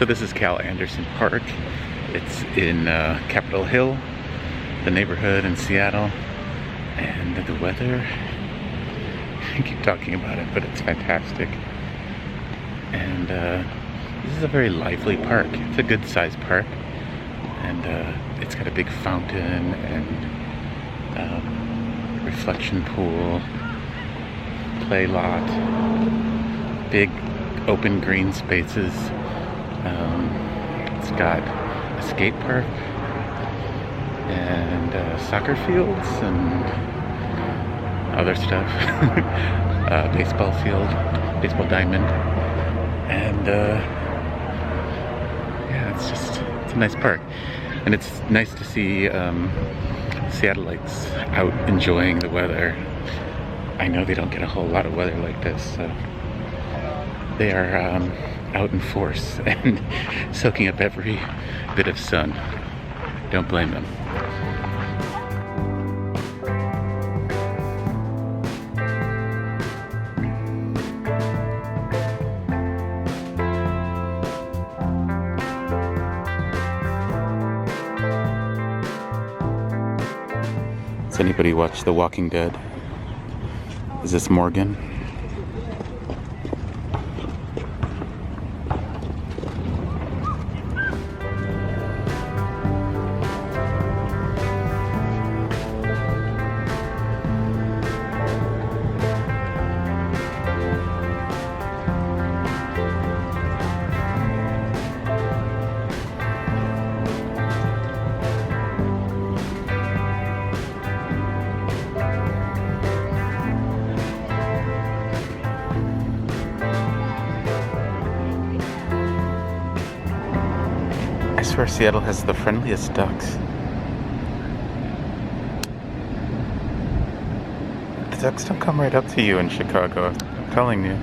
So this is Cal Anderson Park. It's in Capitol Hill, the neighborhood in Seattle. And the weather, I keep talking about it, but it's fantastic. And this is a very lively park. It's a good sized park. And it's got a big fountain and reflection pool, play lot, big open green spaces. It's got a skate park and soccer fields and other stuff. Baseball field, baseball diamond, and yeah, it's a nice park, and it's nice to see Seattleites out enjoying the weather. I know they don't get a whole lot of weather like this, so they are out in force and soaking up every bit of sun. Don't blame them. Does anybody watch The Walking Dead? Is this Morgan? I swear Seattle has the friendliest ducks. The ducks don't come right up to you in Chicago, I'm telling you.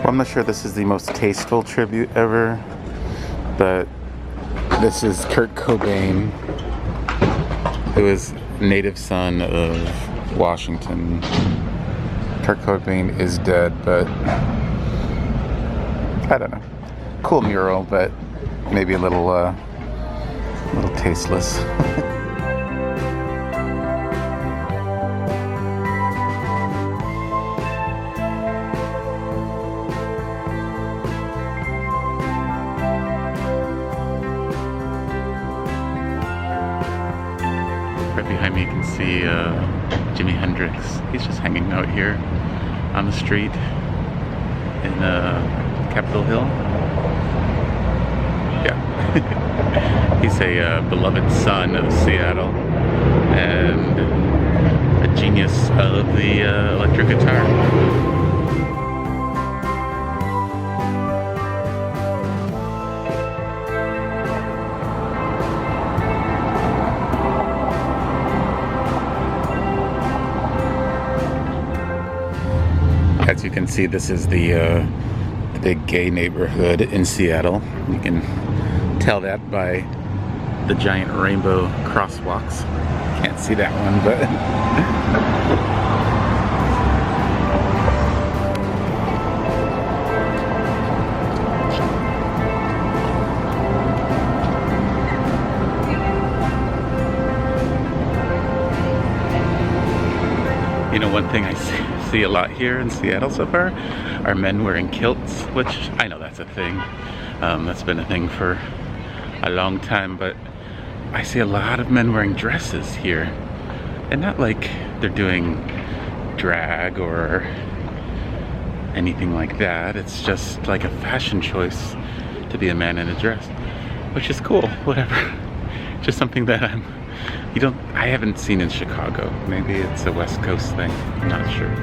Well, I'm not sure this is the most tasteful tribute ever, but this is Kurt Cobain, who is native son of Washington. Kurt Cobain is dead, but I don't know. cool mural, but maybe a little tasteless. Right behind me you can see Jimi Hendrix. He's just hanging out here on the street in Capitol Hill. Yeah. He's a beloved son of Seattle and a genius of the electric guitar. As you can see, this is the big gay neighborhood in Seattle. You can tell that by the giant rainbow crosswalks. Can't see that one, but you know, one thing I see a lot here in Seattle so far are men wearing kilts, which I know that's a thing. That's been a thing for a long time, but I see a lot of men wearing dresses here. And not like they're doing drag or anything like that. It's just like a fashion choice to be a man in a dress, which is cool, whatever. Just something that I haven't seen in Chicago. Maybe it's a West Coast thing, I'm not sure.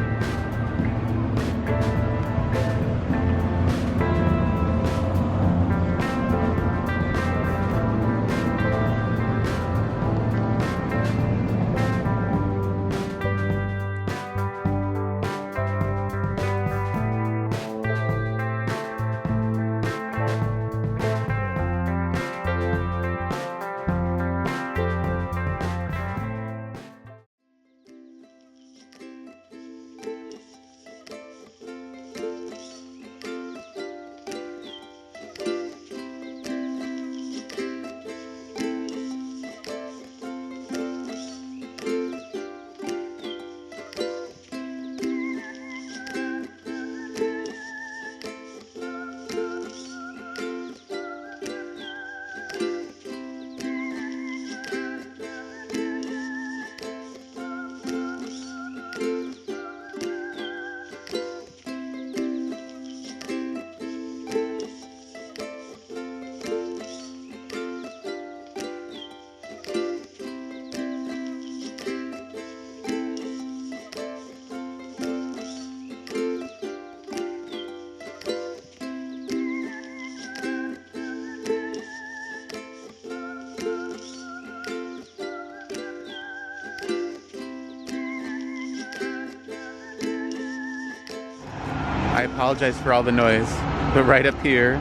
I apologize for all the noise, but right up here,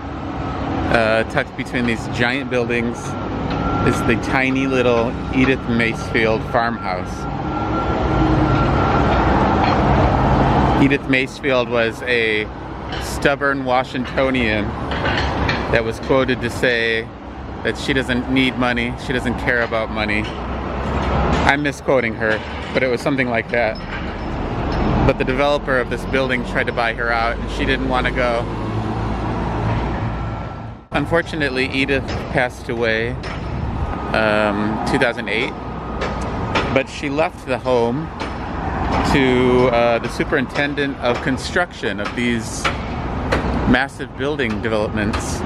tucked between these giant buildings, is the tiny little Edith Masefield farmhouse. Edith Masefield was a stubborn Washingtonian that was quoted to say that she doesn't need money, she doesn't care about money. I'm misquoting her, but it was something like that. But the developer of this building tried to buy her out and she didn't want to go. Unfortunately, Edith passed away 2008, but she left the home to the superintendent of construction of these massive building developments,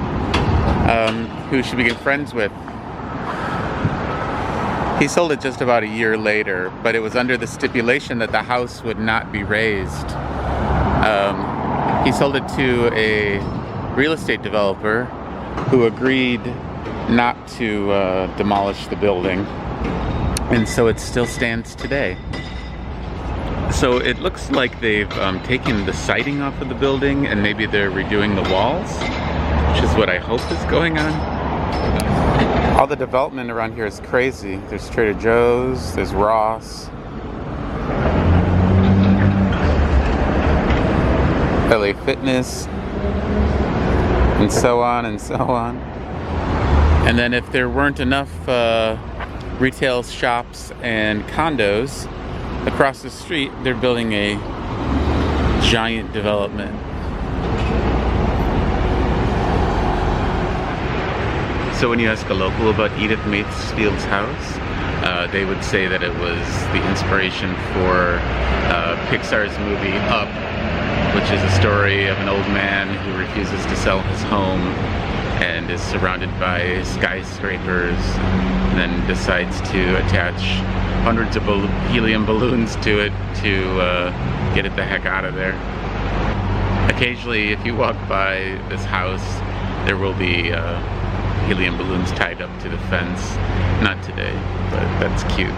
who she became friends with. He sold it just about a year later, but it was under the stipulation that the house would not be raised. He sold it to a real estate developer who agreed not to demolish the building, and so it still stands today. So it looks like they've taken the siding off of the building and maybe they're redoing the walls, which is what I hope is going on. All the development around here is crazy. There's Trader Joe's, there's Ross, LA Fitness, and so on and so on. And then if there weren't enough retail shops and condos across the street, they're building a giant development. So when you ask a local about Edith Masefield's house, they would say that it was the inspiration for Pixar's movie Up, which is a story of an old man who refuses to sell his home and is surrounded by skyscrapers, and then decides to attach hundreds of helium balloons to it to get it the heck out of there. Occasionally, if you walk by this house, there will be helium balloons tied up to the fence. Not today, but that's cute.